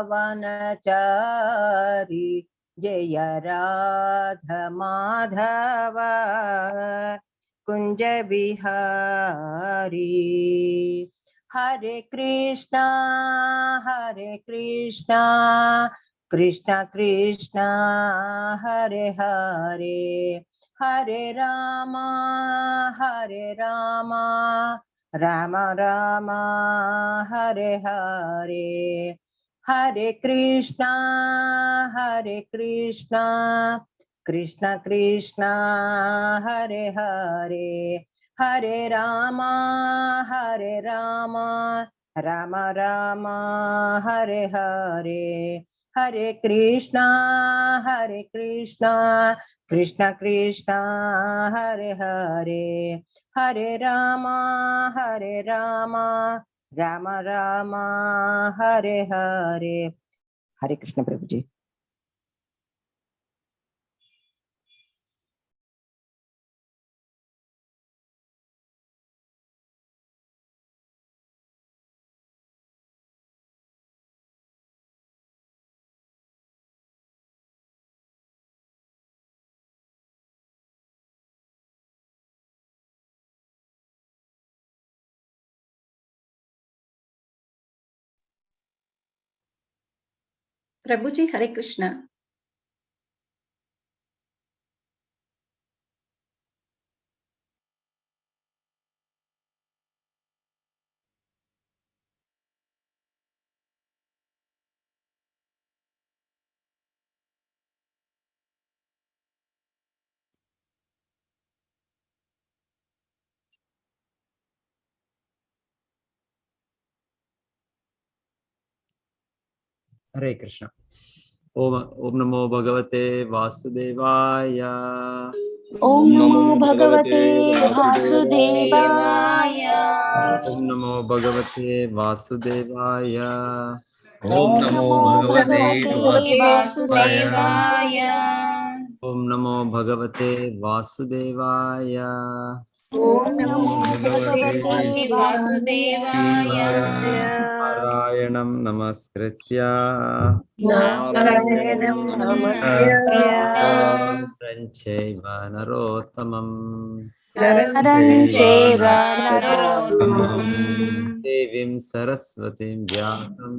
वनचारी जय राधा माधव कुंज बिहारी। हरे कृष्णा कृष्णा कृष्णा हरे हरे, हरे रामा राम राम हरे हरे। हरे कृष्णा कृष्णा कृष्णा हरे हरे, हरे रामा राम राम हरे हरे। हरे कृष्णा कृष्णा कृष्णा हरे हरे, हरे रामा राम राम हरे हरे। हरे कृष्ण प्रभु जी। प्रभु जी हरे कृष्ण। हरे कृष्ण। ओम नमो भगवते वासुदेवाय। ओम नमो भगवते वासुदेवाय। ओम नमो भगवते वासुदेवाय। ओम नमो भगवते वासुदेवाय। ओम नमो भगवते वासुदेवाय। ओम नमो भगवते वासुदेवाय। नारायणं नमस्कृत्य नारायणं नमस्कृत्य नरं चैव नरोत्तमं नरं चैव नरोत्तमं देवीं सरस्वतीं व्यासं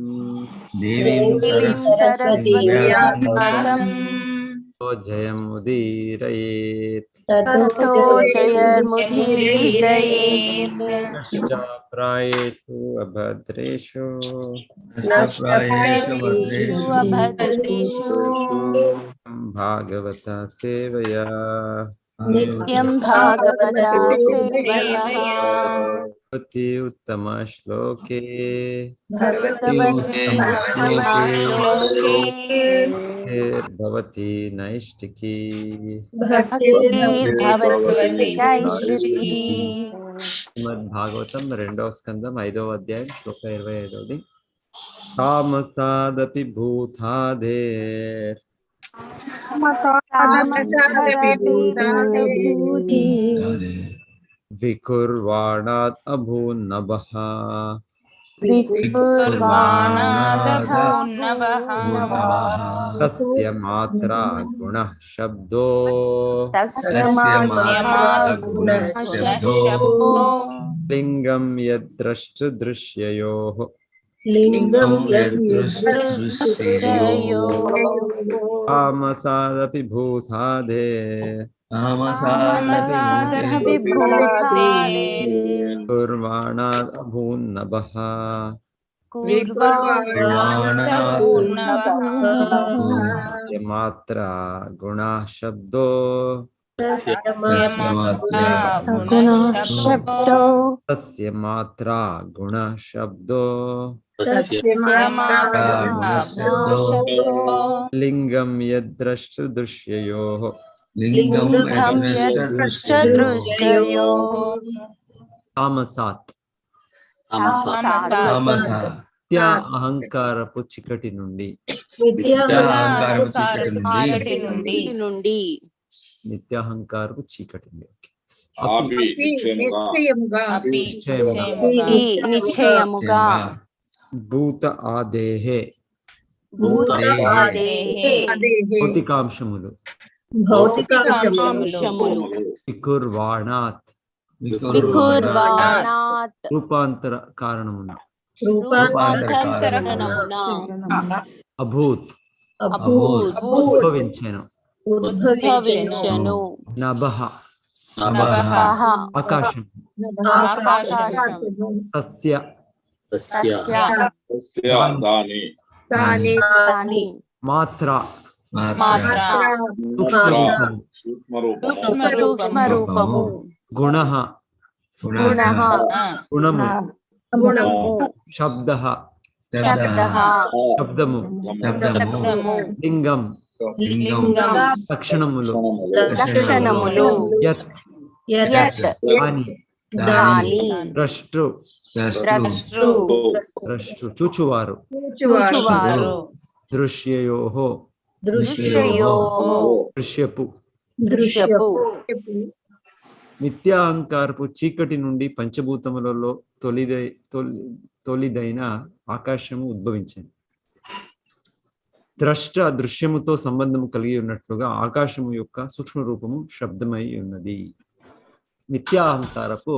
जयमुदीरयेत्। ततो जयमुदीरयेत्। नष्टप्रायेषु अभद्रेषु अभद्रेषु भागवता सेवया नित्यं भागवता सेवया। भगवति उत्तम श्लोके भवति नैष्टिकी भक्तिर्भवति नैष्टिकी। శ్రీమద్భాగవతం రెండవ స్కందం 5వ అధ్యాయం శ్లోక 25. తామసాదపి భూతాదేర్ వికుర్వాణాద్ అభూన్నభః తస్య మాత్రా గుణః శబ్దో లింగం యద్ద్రష్టృదృశ్యయోః తామసాదపి భూతాదేర్ కుర్వాణాద్ అభూన్నభః తస్య మాత్రా గుణః శబ్దో तस्य मात्रा गुणः शब्दो लिंगम यद्द्रष्टृदृश्ययोः तामसात् నిత్య అహంకారపు చికటి నుండి నిత్య అహంకారపు చీకటి నిశ్చయముగా భూత ఆదేహే భూతాదేహే భౌతికాంశములు భౌతికాంశములు వికుర్వాణాత్ వికుర్వాణాత్ రూపాంతర కారణమున రూపాంతరకరణమున అభూత్ అభూత్ ఉద్భవించెను ఉద్భవించెను నభః నభః ఆకాశం ఆకాశం తస్య తస్య దాని తాని మాత్ర మాత్ర సూక్ష్మ రూపము గుణః గుణః గుణము గుణము శబ్దః శబ్దః శబ్దము శబ్దము లింగం లింగం లక్షణములు లక్షణములు యత్ యత్ అని దాని ద్రష్టు ద్రష్టృ చూచువారు చూచువారు దృశ్యయోః దృశ్యయోః దృశ్యపు దృశ్యపు నిత్యాహంకారపు చీకటి నుండి పంచభూతములలో తొలిదైన ఆకాశము ఉద్భవించింది. ద్రష్ట దృశ్యముతో సంబంధము కలిగి ఉన్నట్లుగా ఆకాశము యొక్క సూక్ష్మ రూపము శబ్దమై ఉన్నది. నిత్యాహంకారపు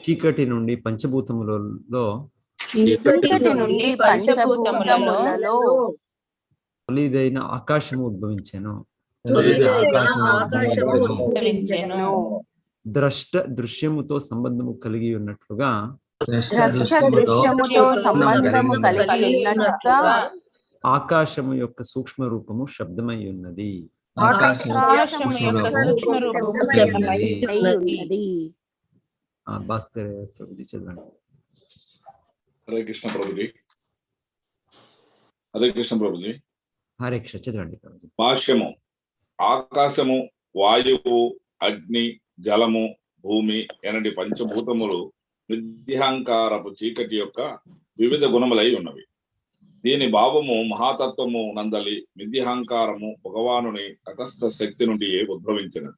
చీకటి నుండి పంచభూతములలో తొలిదైన ఆకాశము ఉద్భవించెను. ద్రష్ట దృశ్యముతో సంబంధము కలిగి ఉన్నట్లుగా ఆకాశము యొక్క సూక్ష్మ రూపము శబ్దమై ఉన్నది. భాస్కర్ ప్రభుజీ చదవండి. హరే కృష్ణ ప్రభుజీ. హరే కృష్ణ ప్రభుజీ. హరే కృష్ణ చదవండి ప్రభుజీ. భాష్యము. ఆకాశము, వాయువు, అగ్ని, జలము, భూమి ఎనటి పంచభూతములు విద్యాంకారపు చీకటి యొక్క వివిధ గుణములై ఉన్నవి. దీని భావము మహాతత్వము నందలి విద్యాంకారము భగవానుని తటస్థ శక్తి నుండి ఉద్భవించినది.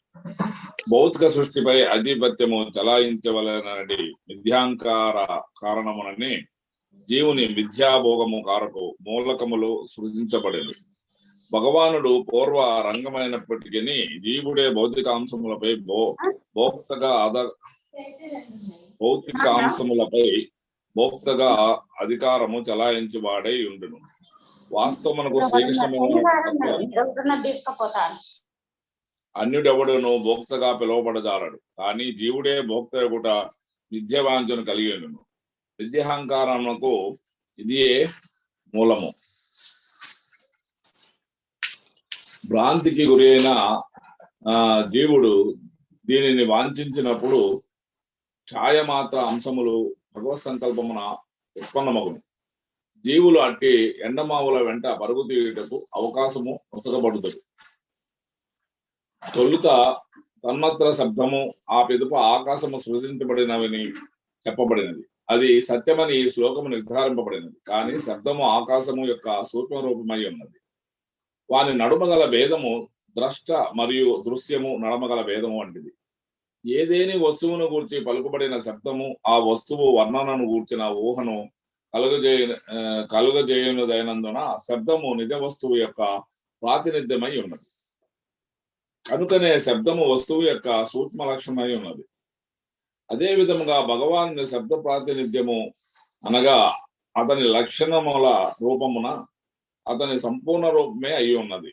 భౌతిక సృష్టిపై ఆధిపత్యము చలాయించవలనటి విద్యాంకార కారణమునని జీవుని విద్యాభోగము కారకు మూలకములు సృజించబడేది. భగవానుడు పూర్వ రంగమైనప్పటికీ జీవుడే భౌతికాంశములపై భౌతికాంశములపై అధికారము చలాయించి వాడై ఉండును. వాస్తవమునకు శ్రీకృష్ణ అన్యుడెవడును భోక్తగా పిలువబడజాలడు. కానీ జీవుడే భోక్త యొక్క విద్యావాంఛను కలిగి ఉండును. విద్యాహంకారమునకు ఇదియే మూలము. భ్రాంతికి గురైన జీవుడు దీనిని వాంఛించినప్పుడు ఛాయమాత్ర అంశములు భగవత్ సంకల్పమున ఉత్పన్నమగును. జీవులు అట్టి ఎండమావుల వెంట పరుగు తీయుటకు అవకాశము నొసగబడుతుంది. తొలుత తన్మాత్ర శబ్దము, ఆ పిదప ఆకాశము సృజించబడినవని చెప్పబడినది. అది సత్యమని ఈ శ్లోకము నిర్ధారింపబడినది. కానీ శబ్దము ఆకాశము యొక్క సూక్ష్మ రూపమై ఉన్నది. వాని నడుమగల భేదము ద్రష్ట మరియు దృశ్యము నడమగల భేదము వంటిది. ఏదేని వస్తువును గూర్చి పలుకుబడిన శబ్దము ఆ వస్తువు వర్ణనను గూర్చిన ఊహను కలుగజేయునదైనందున శబ్దము నిజ వస్తువు యొక్క ప్రాతినిధ్యమై ఉన్నది. కనుకనే శబ్దము వస్తువు యొక్క సూక్ష్మ లక్షణమై ఉన్నది. అదే విధముగా భగవాన్ శబ్ద ప్రాతినిధ్యము అనగా అతని లక్షణముల రూపమున అతని సంపూర్ణ రూపమే అయి ఉన్నది.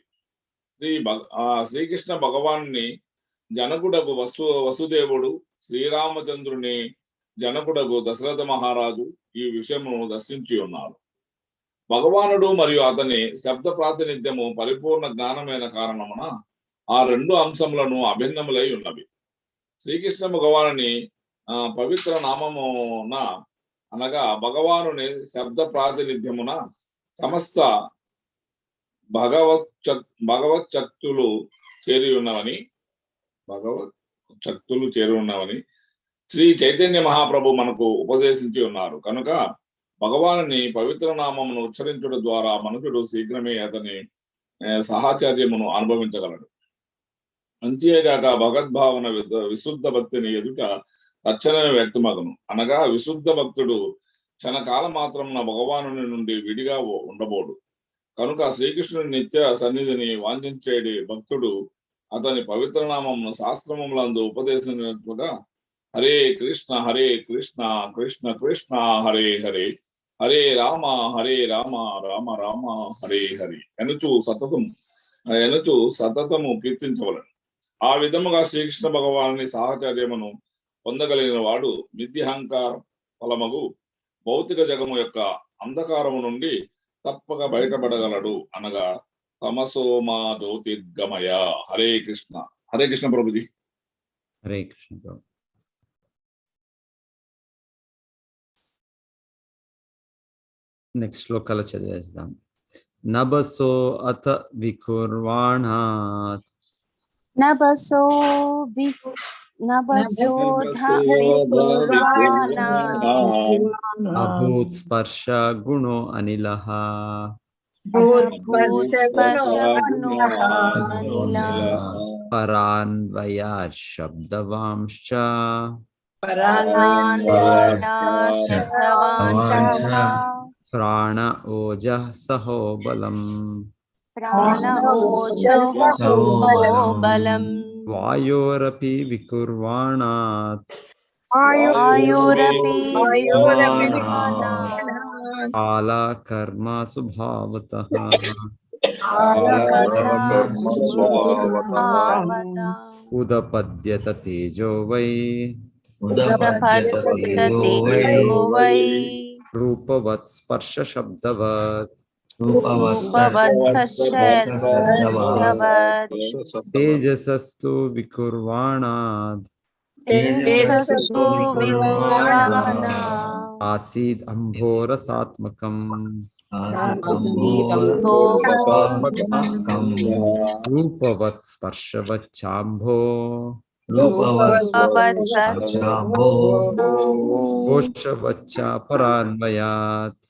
శ్రీకృష్ణ భగవాన్ని జనకుడకు వసుదేవుడు, శ్రీరామచంద్రుని జనకుడకు దశరథ మహారాజు ఈ విషయమును దర్శించి ఉన్నారు. భగవానుడు మరియు అతని శబ్ద ప్రాతినిధ్యము పరిపూర్ణ జ్ఞానమైన కారణమున ఆ రెండు అంశములను అభిన్నములై ఉన్నవి. శ్రీకృష్ణ భగవానుని పవిత్ర నామమున అనగా భగవానుని శబ్ద ప్రాతినిధ్యమున సమస్త భగవత్ శక్తులు చేరి ఉన్నవని శ్రీ చైతన్య మహాప్రభు మనకు ఉపదేశించి ఉన్నారు. కనుక భగవానుని పవిత్ర నామమును ఉచ్చరించడం ద్వారా మనుషుడు శీఘ్రమే అతని సహచర్యమును అనుభవించగలడు. అంతేగాక భగవద్భావన విశుద్ధ భక్తిని ఎదుట తక్షణమే వ్యక్తమగును. అనగా విశుద్ధ భక్తుడు క్షణకాల మాత్రం భగవానుని నుండి విడిగా ఉండబోడు. కనుక శ్రీకృష్ణుని నిత్య సన్నిధిని వాంఛించేడి భక్తుడు అతని పవిత్ర నామమును శాస్త్రములందు ఉపదేశించినట్లుగా హరే కృష్ణ కృష్ణ కృష్ణ హరే హరే, హరే రామ రామ రామ హరే హరి ఎనుచు సతతము కీర్తించవలను. ఆ విధముగా శ్రీకృష్ణ భగవానుని సాహచర్యమును పొందగలిగిన వాడు మిథ్యహంకార ఫలమగు భౌతిక జగము యొక్క అంధకారము నుండి తప్పక బయటపడగలడు. అనగా తమసోమా జ్యోతిర్గమయ. హరే కృష్ణ ప్రభుజీ. హరే కృష్ణ ప్రభు. నెక్స్ట్ శ్లోకాలు చదివేద్దాం. నభసో అత వికుర్వాణాత్ అభూత్ స్పర్శ గుణో అనిలః పరాన్వయాత్ శబ్దవాంశ్చ ప్రాణ ఓజః సహోబలం వాయోరపి వికుర్వాణాత్ కాలా కర్మసు భావతః ఉదపద్యత తేజో వై రూపవత్ స్పర్శ శబ్దవత్ తేజసస్తు వికుర్వాణాత్ ఆసీద్ అంభోరసాత్మకం రూపవత్ స్పర్శవచ్చాంభో కోశవచ్చ పరాన్వయాత్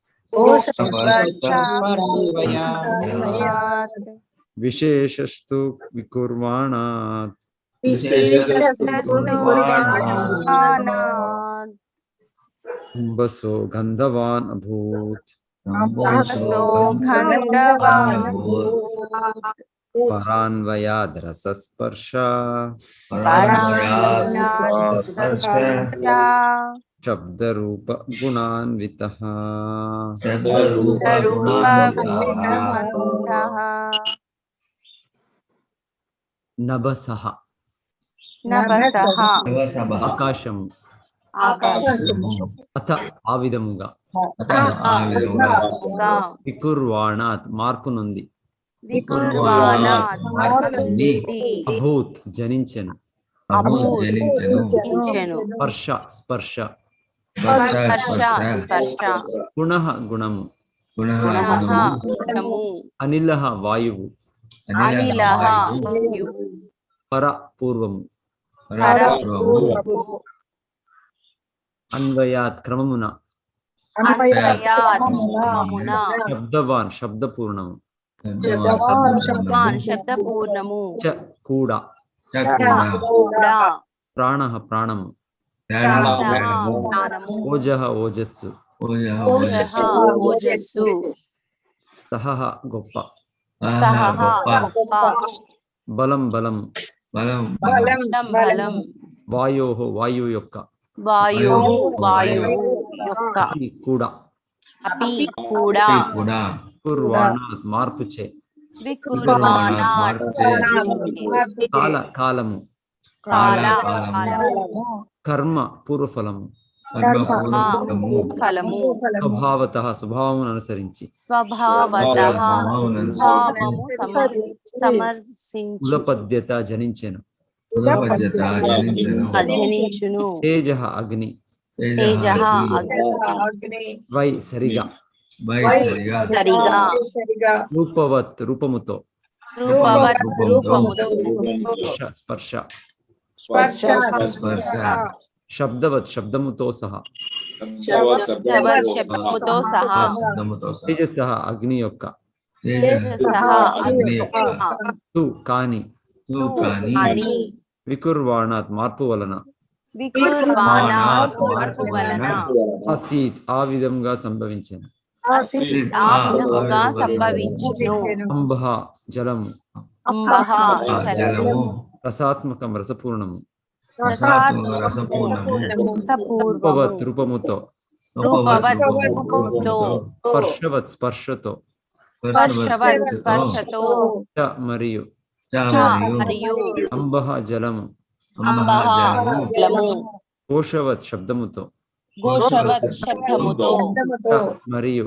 విశేషస్తు వికుర్వాణాత్ అంబసో గంధవాన్ అభూత్ పరాన్వయాద్ రసస్పర్శ శబ్దరూప గుణాన్వితః నభసః ఆకాశము అత ఆ విధముగా వికుర్వాణాత్ మార్పు నుండి అభూత్ జనించెను స్పర్శ గుణః గుణము అనిలః వాయువు పర పూర్వము అన్వయాత్ క్రమమున శబ్దవాన్ శబ్దపూర్ణము చ కూడా ప్రాణః ప్రాణము ఓజః ఓజస్సు సహః గొప్ప బలం బలం వాయోః వాయువు యొక్క కూడా వికుర్వాణాత్ మార్పుచే కాలము కర్మ పూర్వఫలము స్వభావతః స్వభావమును అనుసరించి కులపద్యత జనించెను తేజః అగ్ని వై సరిగా రూపవత్ రూపముతో స్పర్శ శబ్దవత్ శబ్దముతో సహా తేజస్సః అగ్ని యొక్క తు కాని వికుర్వాణాత్ మార్పు వలన వికుర్వాణాత్ మార్పు వలన ఆసీత్ ఆ విధంగా సంభవించెను. ఆ విధముగా సంభవించును. అంబః జలము, అంబః జలము, రసాత్మకం రసపూర్ణము, రూపవత్ రూపముతో, రూపవత్ రూపముతో, స్పర్శవత్ స్పర్శతో, స్పర్శవత్ స్పర్శతో, చ మరియు, చ మరియు, అంబః జలము, అంబః జలము, ఘోషవత్ శబ్దముతో, ఘోషవత్ శబ్దముతో, చ మరియు,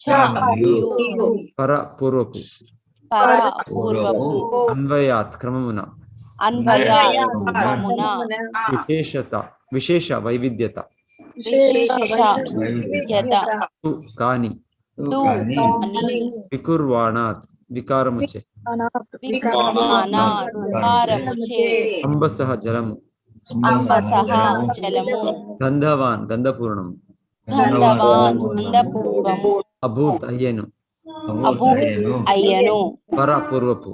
చ మరియు, పర పూర్వపు, పర పూర్వపు, అన్వయాత్ క్రమమున, అన్వయాత్ క్రమమున, విశేష వైవిధ్యత, విశేష విద్యత, తు కాని, తు అని, వికుర్వాణాత్ వికారముచే, వికారానాత్ వికారముచే, అంబసః జలము, అంబసః జలము, గంధవాన్ గంధపూర్ణము, గంధవాన్ గంధపూర్వము, అభూత్ అయ్యను, అభూత్ అయ్యను, పర పూర్వపు,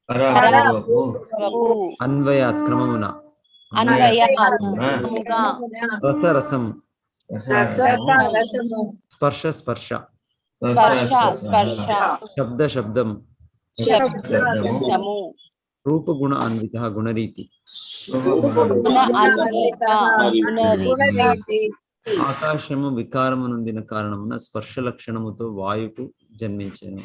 పర పూర్వపు, అన్వయాత్ క్రమమున, అన్వయాత్ క్రమముగా, రసరసము, రసము, స్పర్శ స్పర్శ, స్పర్శ స్పర్శ, శబ్ద శబ్దము, శబ్దము, రూపగుణ అన్విత గుణరీతి, గుణ అన్విత గుణరీతి, ఆకాశము వికారము నొందిన కారణమున స్పర్శ లక్షణముతో వాయువు జన్మించెను.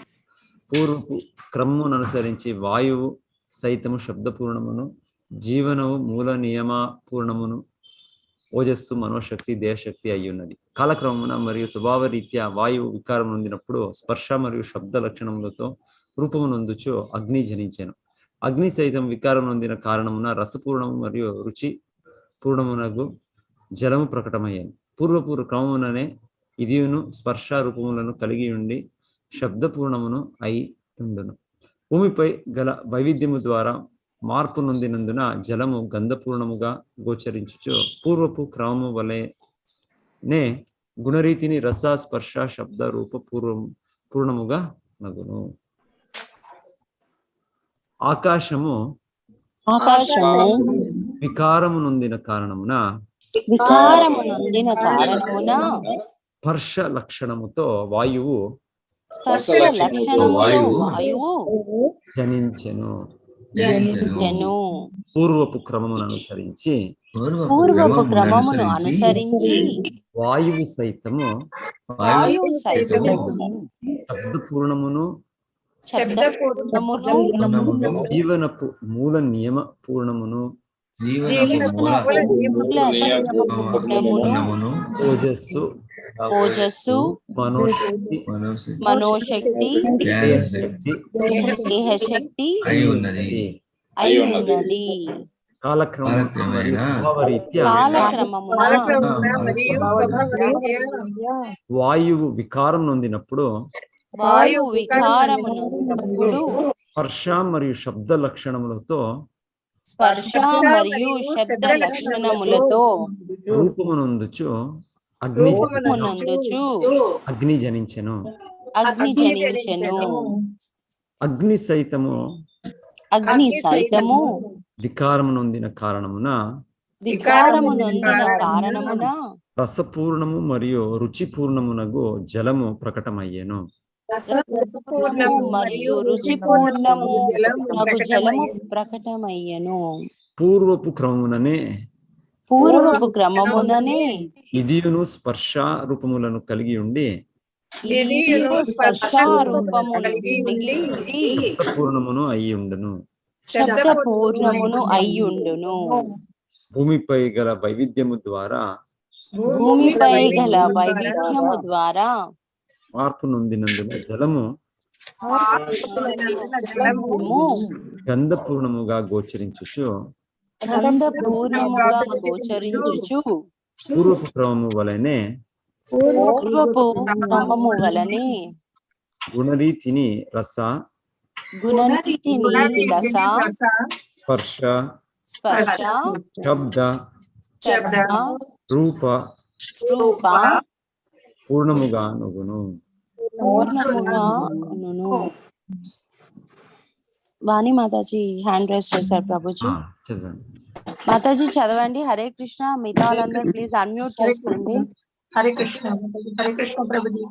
పూర్వపు క్రమమును అనుసరించి వాయువు సైతము శబ్దపూర్ణమును, జీవనము మూల నియమ పూర్ణమును, ఓజస్సు మనోశక్తి దేహశక్తి అయి ఉన్నది. కాలక్రమమున మరియు స్వభావ రీత్యా వాయువు వికారం నొందినప్పుడు స్పర్శ మరియు శబ్ద లక్షణములతో రూపము నొందుచు అగ్ని జనించెను. అగ్ని సైతం వికారం నొందిన కారణమున రసపూర్ణము మరియు రుచి పూర్ణమునకు జలము ప్రకటమయ్యాను. పూర్వపూర్వ క్రమముననే ఇదియును స్పర్శ రూపములను కలిగి ఉండి శబ్దపూర్ణమును అయి ఉండును. భూమిపై గల వైవిధ్యము ద్వారా మార్పు నొందినందున జలము గంధపూర్ణముగా గోచరించుచు పూర్వపు క్రమము వలెనే గుణరీతిని రస స్పర్శ శబ్ద రూప పూర్ణముగా నగును. ఆకాశము వికారము నొందిన కారణమున స్పర్శ లక్షణముతో వాయువు జనించెను. పూర్వపు క్రమమును అనుసరించి వాయువు సైతము శబ్దపూర్ణమును జీవనపు మూల నియమ పూర్ణమును ఓజస్సు మనోశక్తి దేహశక్తి అయి ఉన్నది. వాయువు వికారం నొందినప్పుడు స్పర్శ మరియు శబ్ద లక్షణములతో రూపమునందుచు అగ్ని జనించెను. అగ్ని సైతము వికారము నొందిన కారణమున రసపూర్ణము మరియు రుచిపూర్ణమునగు జలము ప్రకటమయ్యెను. పూర్వపు క్రమముననే ఇదియును స్పర్శ రూపములను కలిగి ఉండి పూర్ణమును అయ్యుండును. భూమిపై గల వైవిధ్యము ద్వారా మార్పు నొందినందున జలము గంధపూర్ణముగా గోచరించుచు పూర్వపు క్రమము వలనే గుణరీతిని రస స్పర్శ శబ్ద రూప పూర్ణముగా నుగును. వాణి మాతాజీ హ్యాండ్ రైజ్ చేశారు ప్రభుజీ. చదవండి. మాతాజీ చదవండి. హరే కృష్ణ. మిగతా వాళ్ళందరూ ప్లీజ్ అన్మ్యూట్ చేసుకోండి. హరే కృష్ణ. హరే కృష్ణ ప్రభుజీ.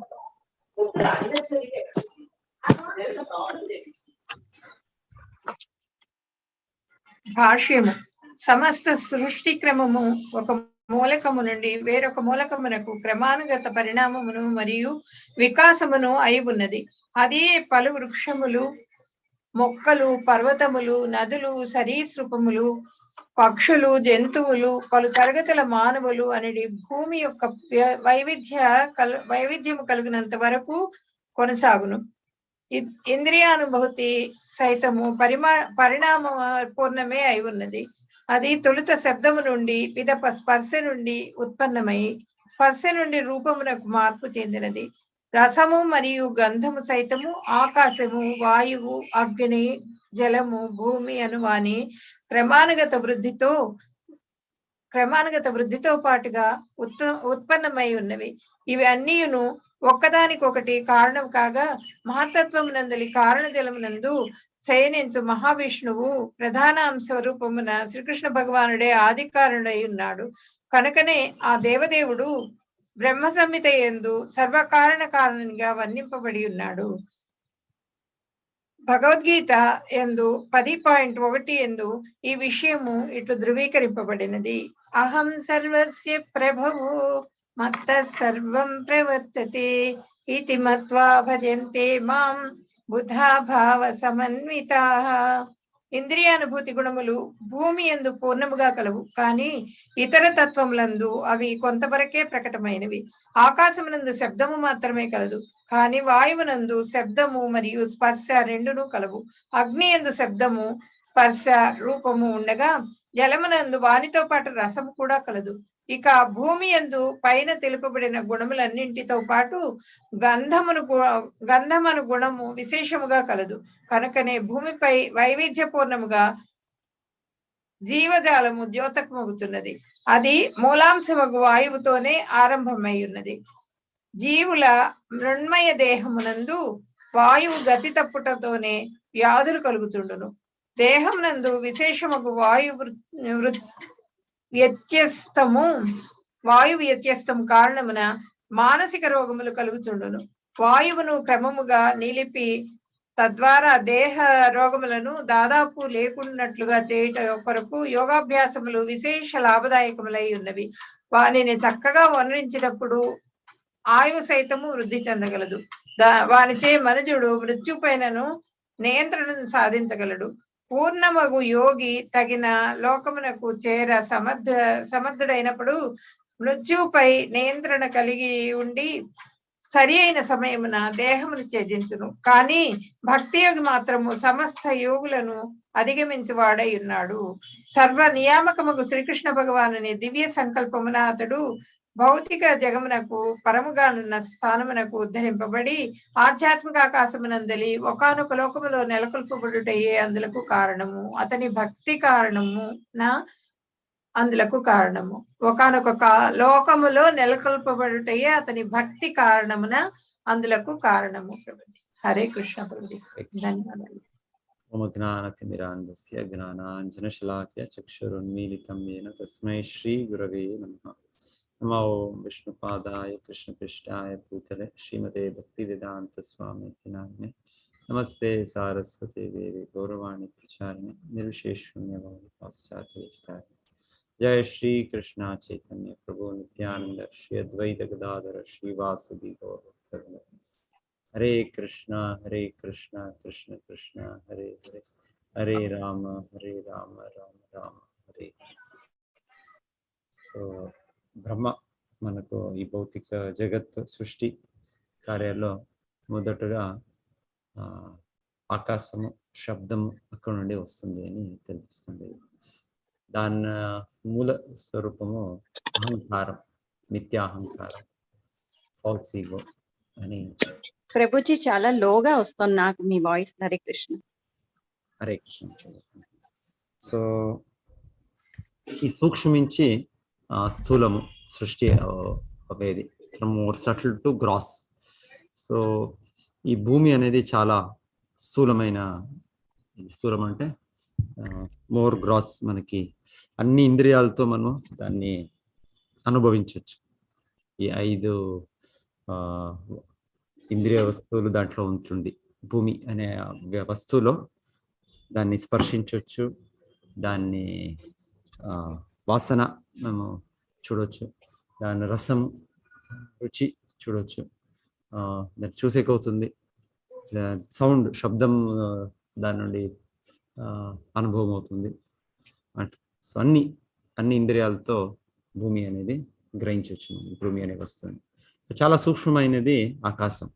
భాష్యము. సమస్త సృష్టి క్రమము ఒక మూలకము నుండి వేరొక మూలకమునకు క్రమానుగత పరిణామమును మరియు వికాసమును అయి ఉన్నది. అది పలు వృక్షములు, మొక్కలు, పర్వతములు, నదులు, సరీసృపములు, పక్షులు, జంతువులు, పలు తరగతుల మానవులు అనేది భూమి యొక్క వైవిధ్యము కలిగినంత వరకు కొనసాగును. ఇంద్రియానుభూతి సైతము పరిణామ పూర్ణమే అయి ఉన్నది. అది తొలుత శబ్దము నుండి పిదప స్పర్శ నుండి ఉత్పన్నమై స్పర్శ నుండి రూపమునకు మార్పు చెందినది. రసము మరియు గంధము సైతము ఆకాశము, వాయువు, అగ్ని, జలము, భూమి అను వాని క్రమానుగత వృద్ధితో పాటుగా ఉత్పన్నమై ఉన్నవి. ఇవి అన్నీయును ఒక్కదానికొకటి కారణం కాగా మహత్తత్వమునందలి కారణ జలమునందు శయనించు మహావిష్ణువు ప్రధాన స్వరూపమున శ్రీకృష్ణ భగవానుడే ఆది కారణుడై ఉన్నాడు. కనుకనే ఆ దేవదేవుడు బ్రహ్మ సంహిత యందు సర్వకారణ కారణంగా వర్ణింపబడి ఉన్నాడు. భగవద్గీత యందు 10.1 యందు ఈ విషయము ఇట్లు ధృవీకరింపబడినది. అహం సర్వస్య ప్రభవో మత్త సర్వం ప్రవర్తతే ఇతి మత్వా భజంతే మాం బుధా భావ సమన్వితాః. ఇంద్రియానుభూతి గుణములు భూమి యందు పూర్ణముగా కలవు, కానీ ఇతర తత్వములందు అవి కొంతవరకే ప్రకటమైనవి. ఆకాశమునందు శబ్దము మాత్రమే కలదు, కానీ వాయువునందు శబ్దము మరియు స్పర్శ రెండును కలవు. అగ్ని యందు శబ్దము, స్పర్శ, రూపము ఉండగా జలమునందు వానితో పాటు రసము కూడా కలదు. ఇక భూమి యందు పైన తెలుపబడిన గుణములన్నింటితో పాటు గంధమను గుణము విశేషముగా కలదు. కనుకనే భూమిపై వైవిధ్యపూర్ణముగా జీవజాలము ద్యోతకమగుతున్నది. అది మూలాంశమగు వాయువుతోనే ఆరంభమై ఉన్నది. జీవుల మృణ్మయ దేహమునందు వాయువు గతి తప్పుటతోనే వ్యాధులు కలుగుతుండును. దేహమునందు విశేషమగు వాయు వ్యత్యస్తము కారణమున మానసిక రోగములు కలుగుతుండును. వాయువును క్రమముగా నిలిపి తద్వారా దేహ రోగములను దాదాపు లేకున్నట్లుగా చేయుట కొరకు యోగాభ్యాసములు విశేష లాభదాయకములై ఉన్నవి. వానిని చక్కగా వర్ణించినప్పుడు ఆయువు సైతము వృద్ధి చెందగలదు. వానిచే మనుజుడు మృత్యుపైనను నియంత్రణను సాధించగలడు. పూర్ణమగు యోగి తగిన లోకమునకు చేర సమర్థుడైనప్పుడు మృత్యుపై నియంత్రణ కలిగి ఉండి సరి అయిన సమయమున దేహమును త్యజించును. కానీ భక్తి యోగి మాత్రము సమస్త యోగులను అధిగమించి వాడై ఉన్నాడు. సర్వ నియామకముగు శ్రీకృష్ణ భగవానుని దివ్య సంకల్పమున అతడు భౌతిక జగమునకు పరముగానున్న స్థానమునకు ఉద్ధరింపబడి ఆధ్యాత్మిక ఆకాశమునందలి ఒకానొక లోకములో నెలకొల్పబడుటయే అందులకు కారణము. అతని భక్తి కారణము అందులకు కారణము. ఒకానొక లోకములో నెలకొల్పబడుటయే అతని భక్తి కారణమున అందులకు కారణము. హరే కృష్ణ ప్రభుజీ. ధన్యవాదాలు. ఓం జ్ఞానతిమిరాంధస్య జ్ఞానాంజనశలాకయ చక్షురున్మీలితం येन తస్మై శ్రీ గురవే నమః. నమో విష్ణుపాదాయ కృష్ణపృష్ఠాయ భూతలే శ్రీమతే భక్తివేదాంత స్వామితి నామినే. నమస్తే సారస్వతే దేవి గౌరవాణి ప్రచారిణి నిర్విశేషూన్యవాది పాశ్చాత్య. జయ శ్రీ కృష్ణ చైతన్య ప్రభు నిత్యానంద శ్రీ అద్వైత గదాధర శ్రీవాసది గౌర. హరే కృష్ణ కృష్ణ కృష్ణ హరే హరే, హరే రామ రామ రామ హరే. సో బ్రహ్మ మనకు ఈ భౌతిక జగత్ సృష్టి కార్యాల్లో మొదటగా ఆకాశము, శబ్దము అక్కడ నుండి వస్తుంది అని తెలుస్తుంది. దాని మూల స్వరూపము అహంకారం, నిత్యాహంకారం, ఫాల్స్ ఈగో అని. ప్రభుజీ చాలా లోగా వస్తుంది నాకు మీ వాయిస్. హరే కృష్ణ. హరే కృష్ణ. సో ఈ సూక్ష్మించి స్థూలము సృష్టి అవేది from more subtle to gross. So ఈ భూమి అనేది చాలా స్థూలం అంటే మోర్ గ్రాస్ మనకి అన్ని ఇంద్రియాలతో మనం దాన్ని అనుభవించవచ్చు. ఈ 5 ఇంద్రియ వస్తువులు దాంట్లో ఉంటుంది. భూమి అనే వస్తువులో దాన్ని స్పర్శించవచ్చు, దాన్ని వాసన మేము చూడవచ్చు, దాని రసం రుచి చూడవచ్చు, దాన్ని చూసేకవుతుంది, సౌండ్ శబ్దం దాని నుండి అనుభవం అవుతుంది. సో అన్ని ఇంద్రియాలతో భూమి అనేది గ్రహించవచ్చు. భూమి అనే వస్తువుని చాలా సూక్ష్మమైనది ఆకాశం.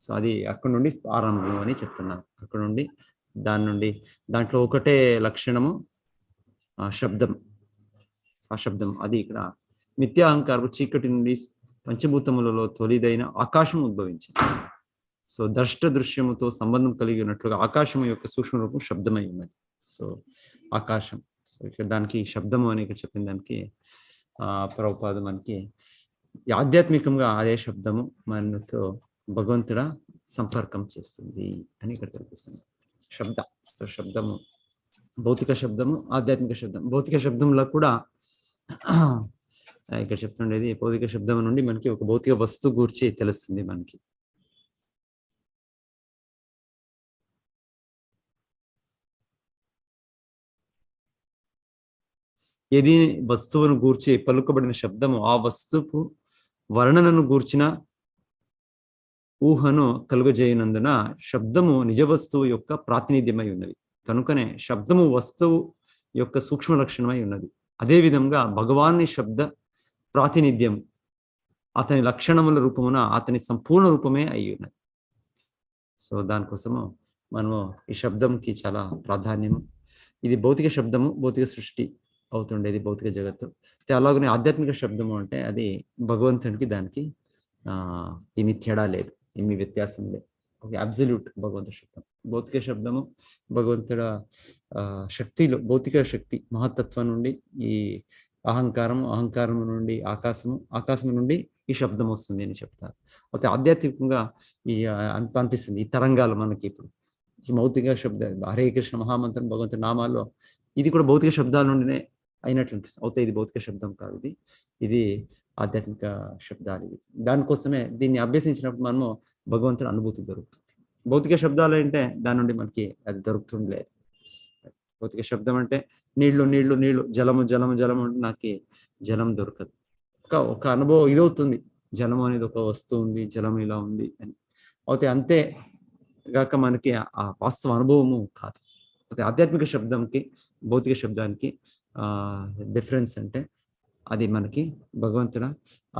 సో అది అక్కడ నుండి ఆరంభం అని చెప్తున్నాను. అక్కడ నుండి దాంట్లో ఒకటే లక్షణము శబ్దం. ఆ శబ్దం అది ఇక్కడ మిథ్యా అహంకారము చీకటి నుండి పంచభూతములలో తొలిదైన ఆకాశం ఉద్భవించింది. సో ద్రష్ట దృశ్యముతో సంబంధం కలిగి ఉన్నట్లుగా ఆకాశం యొక్క సూక్ష్మ రూపం శబ్దమై ఉన్నది. సో ఆకాశం, సో ఇక్కడ దానికి శబ్దము అని ఇక్కడ చెప్పిన దానికి ప్రభుపాద మనకి ఆధ్యాత్మికంగా అదే శబ్దము మనతో భగవంతుడ సంపర్కం చేస్తుంది అని ఇక్కడ తెలుస్తుంది. శబ్ద, సో శబ్దము భౌతిక శబ్దము, ఆధ్యాత్మిక శబ్దం. భౌతిక శబ్దంలో కూడా ఇక్కడ చెప్తుండేది భౌతిక శబ్దం నుండి మనకి ఒక భౌతిక వస్తువు గూర్చి తెలుస్తుంది మనకి. ఏది వస్తువును గూర్చి పలుకబడిన శబ్దము ఆ వస్తువు వర్ణనను గూర్చిన ఊహను కలుగజేయనందున శబ్దము నిజ వస్తువు యొక్క ప్రాతినిధ్యమై ఉన్నది. కనుకనే శబ్దము వస్తువు యొక్క సూక్ష్మ లక్షణమై ఉన్నది. అదేవిధంగా భగవాన్ని శబ్ద ప్రాతినిధ్యం అతని లక్షణముల రూపమున అతని సంపూర్ణ రూపమే అయి ఉన్నది. సో దానికోసము మనము ఈ శబ్దంకి చాలా ప్రాధాన్యము. ఇది భౌతిక శబ్దము, భౌతిక సృష్టి అవుతుండేది భౌతిక జగత్తు. అలాగనే ఆధ్యాత్మిక శబ్దము అంటే అది భగవంతునికి దానికి ఏమి తేడా లేదు, ఏమి వ్యత్యాసం లేదు. ఒక అబ్సల్యూట్ భగవంత శబ్దం. భౌతిక శబ్దము భగవంతుడ శక్తిలో భౌతిక శక్తి మహత్తత్వం నుండి ఈ అహంకారం నుండి ఆకాశము నుండి ఈ శబ్దం వస్తుంది అని చెప్తారు. అయితే ఆధ్యాత్మికంగా ఈ అనిపిస్తుంది ఈ తరంగాలు మనకి ఇప్పుడు ఈ భౌతిక శబ్ద హరే కృష్ణ మహామంత్రం భగవంతుడి నామాల్లో ఇది కూడా భౌతిక శబ్దాల నుండినే అయినట్లు అనిపిస్తుంది. అయితే ఇది భౌతిక శబ్దం కాదు, ఇది ఆధ్యాత్మిక శబ్దాలు. ఇవి దానికోసమే దీన్ని అభ్యసించినప్పుడు మనము భగవంతుడి అనుభూతి దొరుకుతుంది. భౌతిక శబ్దాలు అంటే దాని నుండి మనకి అది దొరుకుతుండలేదు. భౌతిక శబ్దం అంటే నీళ్లు నీళ్లు నీళ్లు, జలము జలము జలము అంటే నాకు జలం దొరకదు. ఒక అనుభవం ఇదవుతుంది, జలము అనేది ఒక వస్తువు ఉంది, జలం ఇలా ఉంది అని. అయితే అంతే గాక మనకి ఆ వాస్తవ అనుభవము కాదు. అయితే ఆధ్యాత్మిక శబ్దంకి భౌతిక శబ్దానికి డిఫరెన్స్ అంటే అది మనకి భగవంతుడ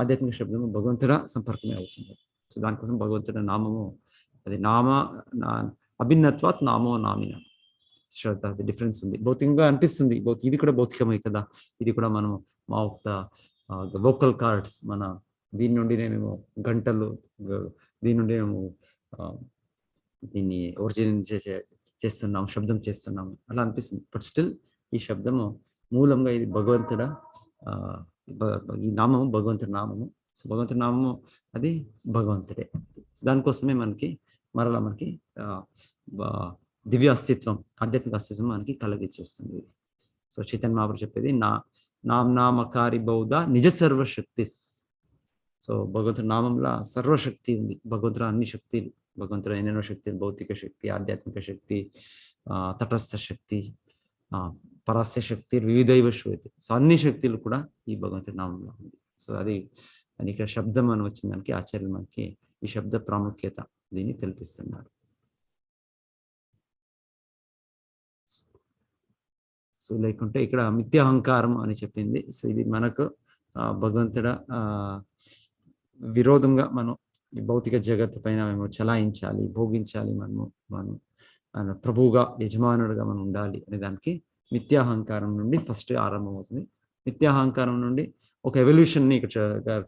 ఆధ్యాత్మిక శబ్దము భగవంతుడ సంపర్కమే అవుతుంది. సో దానికోసం భగవంతుడ నామము అది అభిన్నత్వాత్ నామో నామిన శ్రద్ధ, అది డిఫరెన్స్ ఉంది. భౌతికంగా అనిపిస్తుంది, ఇది కూడా భౌతికమే కదా, ఇది కూడా మనము మా ఒక్క వోకల్ కార్డ్స్ మన దీని నుండినే మేము గంటలు, దీని నుండి మేము దీన్ని ఒరిజినల్ చేస్తున్నాము, శబ్దం చేస్తున్నాము అలా అనిపిస్తుంది. బట్ స్టిల్ ఈ శబ్దము మూలంగా ఇది భగవంతుడ ఈ నామము భగవంతుడి నామము. సో భగవంతుడి నామము అది భగవంతుడే. దానికోసమే మనకి మరలా మనకి దివ్య అస్తిత్వం, ఆధ్యాత్మిక అస్తిత్వం మనకి కలిగించేస్తుంది. సో చైతన్య మహాప్రభు చెప్పేది నామకారి బౌద్ధ నిజ సర్వశక్తి. సో భగవంతుడి నామంలో సర్వశక్తి ఉంది. భగవంతుడు అన్ని శక్తులు, భగవంతుడు ఎన్నెన్నో శక్తులు, భౌతిక శక్తి, ఆధ్యాత్మిక శక్తి, తటస్థ శక్తి, పరాస్య శక్తి, వివిధైవ శ్వేతి. సో అన్ని శక్తులు కూడా ఈ భగవంతుడి నామంలో ఉంది. సో అది ఇక్కడ శబ్దం అని వచ్చిన దానికి ఆచార్యులు మనకి ఈ శబ్ద ప్రాముఖ్యత దీన్ని తెలిపిస్తున్నారు. సో లేకుంటే ఇక్కడ మిథ్యాహంకారం అని చెప్పింది. సో ఇది మనకు భగవంతుడ విరోధంగా మనం ఈ భౌతిక జగత్తు పైన మేము చలాయించాలి, భోగించాలి, మనం ప్రభువుగా యజమానుడిగా మనం ఉండాలి అనే దానికి మిథ్యాహంకారం నుండి ఫస్ట్ ఆరంభం అవుతుంది. మిథ్యాహంకారం నుండి ఒక ఎవల్యూషన్ని ఇక్కడ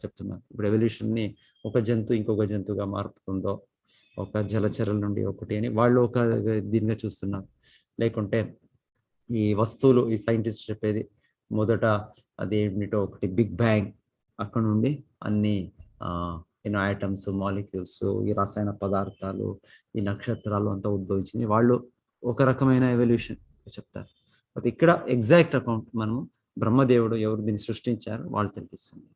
చెప్తున్నారు. ఇప్పుడు ఎవల్యూషన్ని ఒక జంతువు ఇంకొక జంతువుగా మారుతుందో, ఒక జలచరుల నుండి ఒకటి అని వాళ్ళు ఒక దీనిగా చూస్తున్నారు. లేకుంటే ఈ వస్తువులు ఈ సైంటిస్ట్ చెప్పేది మొదట అదేమిటో ఒకటి బిగ్ బ్యాంగ్, అక్కడ నుండి అన్ని ఐటమ్స్, మాలిక్యూల్స్, ఈ రసాయన పదార్థాలు, ఈ నక్షత్రాలు అంతా ఉద్భవించింది. వాళ్ళు ఒక రకమైన ఎవల్యూషన్ చెప్తారు. అయితే ఇక్కడ ఎగ్జాక్ట్ అకౌంట్ మనము బ్రహ్మదేవుడు ఎవరు దీన్ని సృష్టించారో వాళ్ళు తెలిపిస్తుంది.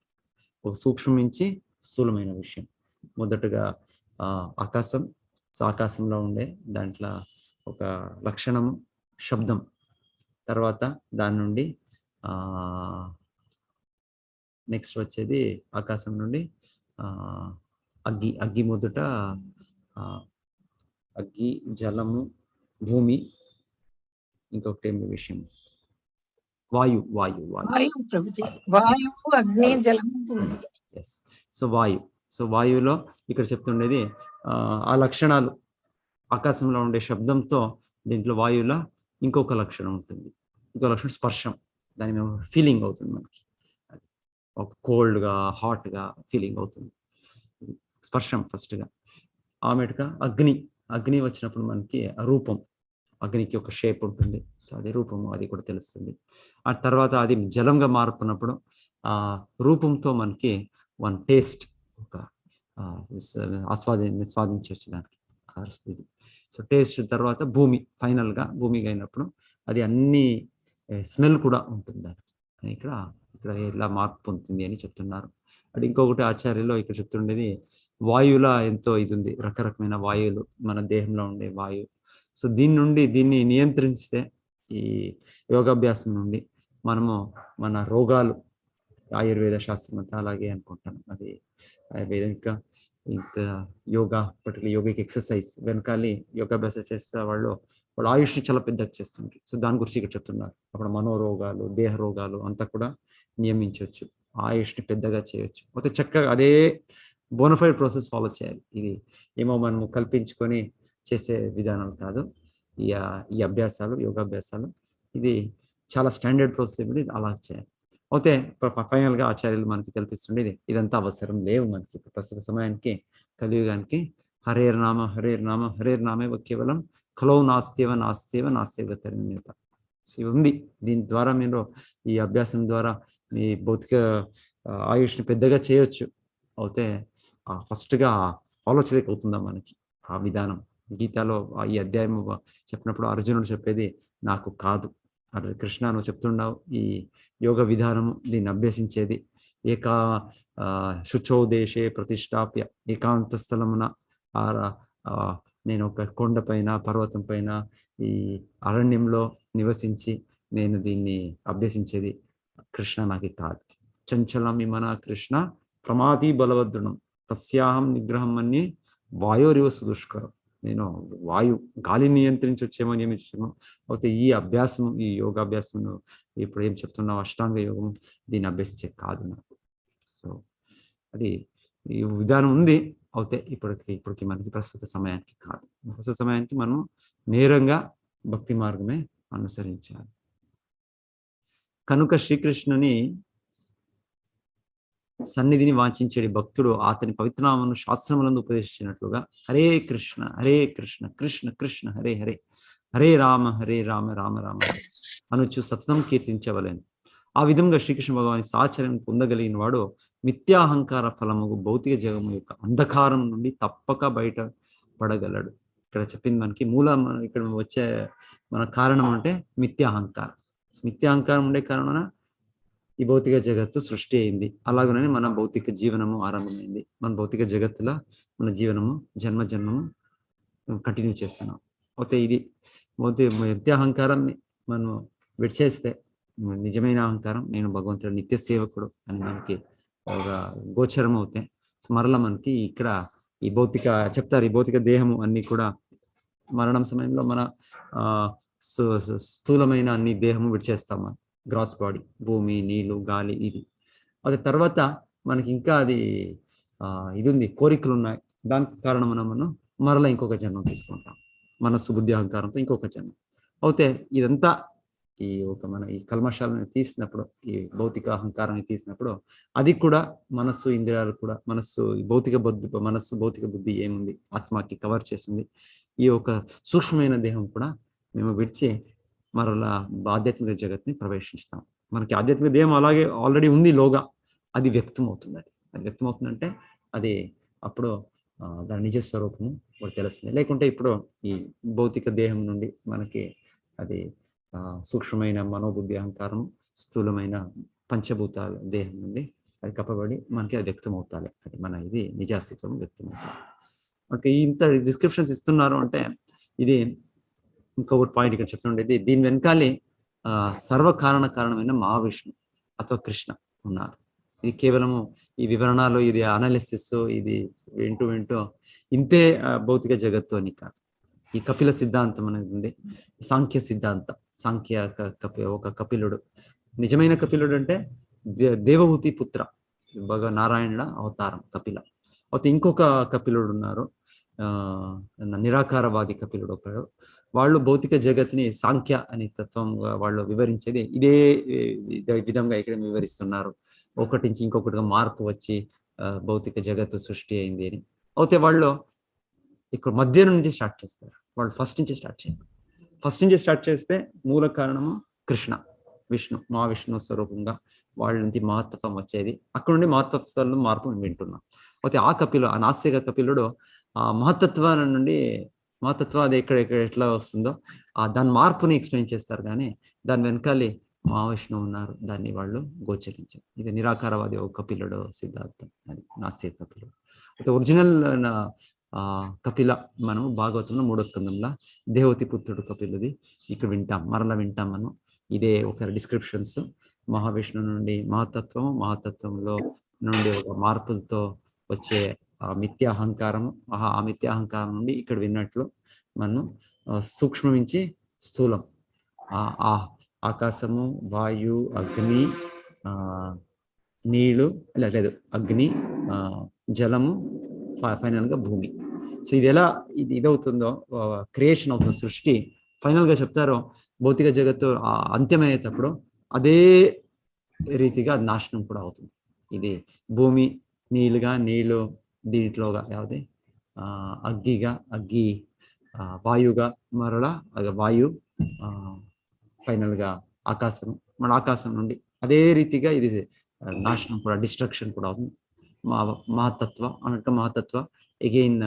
ఒక సూక్ష్మం నుంచి స్థూలమైన విషయం. మొదటగా ఆకాశం. సో ఆకాశంలో ఉండే దాంట్లో ఒక లక్షణము శబ్దం. తర్వాత దాని నుండి నెక్స్ట్ వచ్చేది ఆకాశం నుండి అగ్గి. అగ్గి మొదట అగ్గి, జలము, భూమి, ఇంకొకటి విషయం వాయు. వాయు వాయు వాయువు ప్రభుజీ, వాయువు, అగ్ని, జలము, భూమి. ఎస్. సో వాయు. సో వాయువులో ఇక్కడ చెప్తుండేది ఆ లక్షణాలు. ఆకాశంలో ఉండే శబ్దంతో దీంట్లో వాయువులో ఇంకొక లక్షణం ఉంటుంది. ఇంకో లక్షణం స్పర్శం. దాని మేము ఫీలింగ్ అవుతుంది మనకి. ఒక కోల్డ్గా, హాట్గా ఫీలింగ్ అవుతుంది. స్పర్శం ఫస్ట్గా. ఆమెటుగా అగ్ని. అగ్ని వచ్చినప్పుడు మనకి రూపం. అగ్నికి ఒక షేప్ ఉంటుంది. సో అది రూపము, అది కూడా తెలుస్తుంది. ఆ తర్వాత అది జలంగా మారుతున్నప్పుడు ఆ రూపంతో మనకి వన్ టేస్ట్, ఒక స్వాదించవచ్చు దానికి. సో టేస్ట్ తర్వాత భూమి, ఫైనల్గా భూమిగా అయినప్పుడు అది అన్ని స్మెల్ కూడా ఉంటుంది దానికి. ఇక్కడ ఇలా మార్పు పొందుతుంది అని చెప్తున్నారు. అది ఇంకొకటి ఆచార్యలో ఇక్కడ చెప్తుండేది వాయువులా ఎంతో ఇది ఉంది. రకరకమైన వాయువులు మన దేహంలో ఉండే వాయువు. సో దీన్ని నియంత్రిస్తే ఈ యోగాభ్యాసం నుండి మనము మన రోగాలు, ఆయుర్వేద శాస్త్రం అంతా అలాగే అనుకుంటాను. అది ఆయుర్వేదం ఇంకా యోగా, పర్టికులర్ యోగిక్ ఎక్సర్సైజ్ వెనకాలి యోగాభ్యాసం చేస్తే వాళ్ళు ఆయుష్ని చాలా పెద్దగా చేస్తుంటారు. సో దాని గురించి ఇక్కడ చెప్తున్నారు. అప్పుడు మనోరోగాలు, దేహ రోగాలు అంతా కూడా నియమించవచ్చు, ఆయుష్ని పెద్దగా చేయొచ్చు. అయితే చక్కగా అదే బోనఫైడ్ ప్రాసెస్ ఫాలో చేయాలి. ఇది ఏమో మనము కల్పించుకొని చేసే విధానం కాదు. ఈ అభ్యాసాలు, యోగాభ్యాసాలు ఇది చాలా స్టాండర్డ్ ప్రాసెస్. ఇది అలా చేయాలి. అయితే ఫైనల్గా ఆచార్యులు మనకి కల్పిస్తుండేది ఇదంతా అవసరం లేవు మనకి ప్రస్తుత సమయానికి, కలియుగానికి. హరేర్ నామ హరేర్ నామ హరేర్ నామే కేవలం ఖలో నాస్తివ నాస్తివ నాస్తివ తరిమిత ఉంది. దీని ద్వారా మీరు ఈ అభ్యాసం ద్వారా మీ భౌతిక ఆయుష్ని పెద్దగా చేయొచ్చు. అయితే ఫస్ట్గా ఫాలో చేయకపోతుందా మనకి ఆ విధానం. గీతాలో ఈ అధ్యాయం చెప్పినప్పుడు అర్జునుడు చెప్పేది నాకు కాదు, కృష్ణ నువ్వు చెప్తున్నావు ఈ యోగ విధానము, దీన్ని అభ్యసించేది శుచోదేశే ప్రతిష్టాప్య ఏకాంత స్థలమున నేను ఒక కొండ పైన, పర్వతం పైన, ఈ అరణ్యంలో నివసించి నేను దీన్ని అభ్యసించేది కృష్ణ నాకు కాదు. చంచలం మన కృష్ణ ప్రమాది బలవద్రుణం తస్యాహం నిగ్రహం అన్ని వాయోరివ సుదుష్కరం. నేను గాలిని నియంత్రించొచ్చేమో నియమించాము. అయితే ఈ అభ్యాసము, ఈ యోగాభ్యాసము ఇప్పుడు ఏం చెప్తున్నావు అష్టాంగ యోగము, దీన్ని అభ్యసించే కాదు నాకు. సో అది ఈ విధానం ఉంది. అయితే ఇప్పటికి మనకి ప్రస్తుత సమయానికి కాదు. ప్రస్తుత సమయానికి మనం నేరంగా భక్తి మార్గమే అనుసరించాలి. కనుక శ్రీకృష్ణుని సన్నిధిని వాంఛించేది భక్తుడు అతని పవిత్రనామను శాస్త్రములందు ఉపదేశించినట్లుగా హరే కృష్ణ కృష్ణ కృష్ణ హరే హరే హరే రామ రామ రామ అనుచు సతతం కీర్తించవలేను. ఆ విధంగా శ్రీకృష్ణ భగవాని సాచర్యం పొందగలిగిన వాడు మిథ్యాహంకార ఫలము భౌతిక జగము యొక్క అంధకారం నుండి తప్పక బయటపడగలడు. ఇక్కడ చెప్పింది మనకి మూలం, ఇక్కడ వచ్చే మన కారణం అంటే మిథ్యాహంకారం. మిథ్యాహంకారం ఉండే కారణాన ఈ భౌతిక జగత్తు సృష్టి అయింది. అలాగనే మన భౌతిక జీవనము ఆరంభమైంది. మన భౌతిక జగత్తులో మన జీవనము జన్మము కంటిన్యూ చేస్తున్నాం. అయితే ఇది మిథ్యాహంకారాన్ని మనం విడిచేస్తే నిజమైన అహంకారం, నేను భగవంతుడు నిత్య సేవకుడు అని మనకి ఒక గోచరం అవుతాయి. మరలా మనకి ఇక్కడ ఈ భౌతిక చెప్తారు, ఈ భౌతిక దేహము అన్ని కూడా మరణం సమయంలో మన స్థూలమైన అన్ని దేహము విడిచేస్తాం. మనం గ్రాస్ బాడీ, భూమి, నీళ్లు, గాలి, ఇది. అది తర్వాత మనకి ఇంకా అది ఇది ఉంది, కోరికలు ఉన్నాయి. దానికి కారణం మనం మరలా ఇంకొక జన్మం తీసుకుంటాం, మనస్సు బుద్ధి అహంకారంతో ఇంకొక జన్మం. అయితే ఇదంతా మన ఈ కల్మషాలను తీసినప్పుడు, ఈ భౌతిక అహంకారాన్ని తీసినప్పుడు అది కూడా మనస్సు, ఇంద్రియాలు కూడా భౌతిక బుద్ధి ఏముంది ఆత్మకి కవర్ చేస్తుంది. ఈ యొక్క సూక్ష్మమైన దేహం కూడా మేము విడిచి మరలా ఆధ్యాత్మిక జగత్ని ప్రవేశిస్తాం. మనకి ఆధ్యాత్మిక దేహం అలాగే ఆల్రెడీ ఉంది లోగా, అది వ్యక్తం అవుతుంది. అది వ్యక్తం అవుతుందంటే అది అప్పుడు దాని నిజ స్వరూపము కూడా తెలుస్తుంది. లేకుంటే ఇప్పుడు ఈ భౌతిక దేహం నుండి మనకి అది సూక్ష్మమైన మనోబుద్ధి అహంకారం, స్థూలమైన పంచభూతాల దేహం నుండి అది కప్పబడి మనకి అది వ్యక్తం అవుతాలి. అది మన ఇది నిజాస్తిత్వం వ్యక్తం అవుతాలి. ఓకే, ఇంత డిస్క్రిప్షన్స్ ఇస్తున్నారు అంటే ఇది ఇంకొకటి పాయింట్ ఇక్కడ చెప్తుండేది, దీని వెనకాలే సర్వకారణ కారణమైన మహావిష్ణు అథవా కృష్ణ ఉన్నారు. ఇది కేవలము ఈ వివరణలో ఇది అనాలిసిస్ ఇది వింటూ ఇంతే భౌతిక జగత్తు అని కాదు. ఈ కపిల సిద్ధాంతం అనేది ఉంది, సాంఖ్య సిద్ధాంతం. సాంఖ్య ఒక కపిలుడు, నిజమైన కపిలుడు అంటే దేవహూతి పుత్ర నారాయణుడ అవతారం కపిల. అయితే ఇంకొక కపిలుడు ఉన్నారు, నిరాకారవాది కపిలుడు ఒకడు. వాళ్ళు భౌతిక జగత్ని సాంఖ్య అనే తత్వంగా వాళ్ళు వివరించేది ఇదే విధంగా ఇక్కడ వివరిస్తున్నారు. ఒకటి నుంచి ఇంకొకటిగా మార్పు వచ్చి భౌతిక జగత్తు సృష్టి అయింది అని. అయితే వాళ్ళు ఇక్కడ మధ్య నుంచి స్టార్ట్ చేస్తారు. వాళ్ళు ఫస్ట్ నుంచి స్టార్ట్ చేయాలి. ఫస్ట్ నుంచి స్టార్ట్ చేస్తే మూల కారణము కృష్ణ, విష్ణు, మహావిష్ణు స్వరూపంగా వాళ్ళ నుంచి మహత్తత్వం వచ్చేది. అక్కడ నుండి మహత్తత్వంలో మార్పు వింటున్నాం. అయితే ఆ కపిలు, ఆ నాస్తిక కపిలుడు ఆ మహత్తత్వాల నుండి మహత్తత్వం అది ఎక్కడ ఎట్లా వస్తుందో దాని మార్పుని ఎక్స్ప్లెయిన్ చేస్తారు. కానీ దాని వెనకాలి మహావిష్ణువు ఉన్నారు, దాన్ని వాళ్ళు గోచరించారు. ఇది నిరాకారవాది ఒక కపిలుడు సిద్ధాంతం, అది నాస్తిక కపిలుడు. అయితే ఒరిజినల్ కపిల మనం భాగవతంలో 3వ స్కందంలో దేవతి పుత్రుడు కపిలుది ఇక్కడ వింటాం, మరలా వింటాం మనం. ఇదే ఒక డిస్క్రిప్షన్స్ మహావిష్ణు నుండి మహాతత్వంలో నుండి ఒక మార్పులతో వచ్చే మిథ్యాహంకారము, ఆ మిథ్యాహంకారం నుండి ఇక్కడ విన్నట్లు మనం సూక్ష్మం నుంచి స్థూలం, ఆకాశము, వాయు, అగ్ని, నీళ్లు, లేదు అగ్ని, జలము, ఫైనల్ గా భూమి. సో ఇది ఎలా ఇదవుతుందో క్రియేషన్ అవుతుంది, సృష్టి ఫైనల్ గా చెప్తారో భౌతిక జగత్తు అంత్యమయ్యేటప్పుడు అదే రీతిగా నాశనం కూడా అవుతుంది. ఇది భూమి నీళ్ళుగా, నీళ్లు దీంట్లోగా యావది అగ్గిగా, అగ్గి వాయుగా, మరలా వాయు ఫైనల్ గా ఆకాశం, మన ఆకాశం నుండి అదే రీతిగా ఇది నాశనం కూడా, డిస్ట్రక్షన్ కూడా అవుతుంది. మహాతత్వ అనక మహాతత్వ అగైన్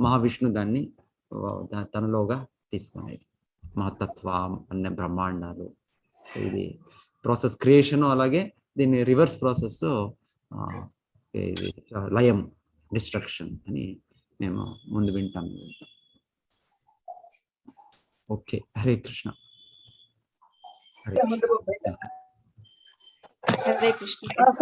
మహావిష్ణు దాన్ని తనలోగా తీసుకునేది, మహాతత్వ అన్న బ్రహ్మాండాలు. సో ఇది ప్రాసెస్ క్రియేషన్, అలాగే దీన్ని రివర్స్ ప్రాసెస్ లయం, డిస్ట్రక్షన్ అని మేము ముందు వింటాం. ఓకే, హరే కృష్ణ. హరే కృష్ణ.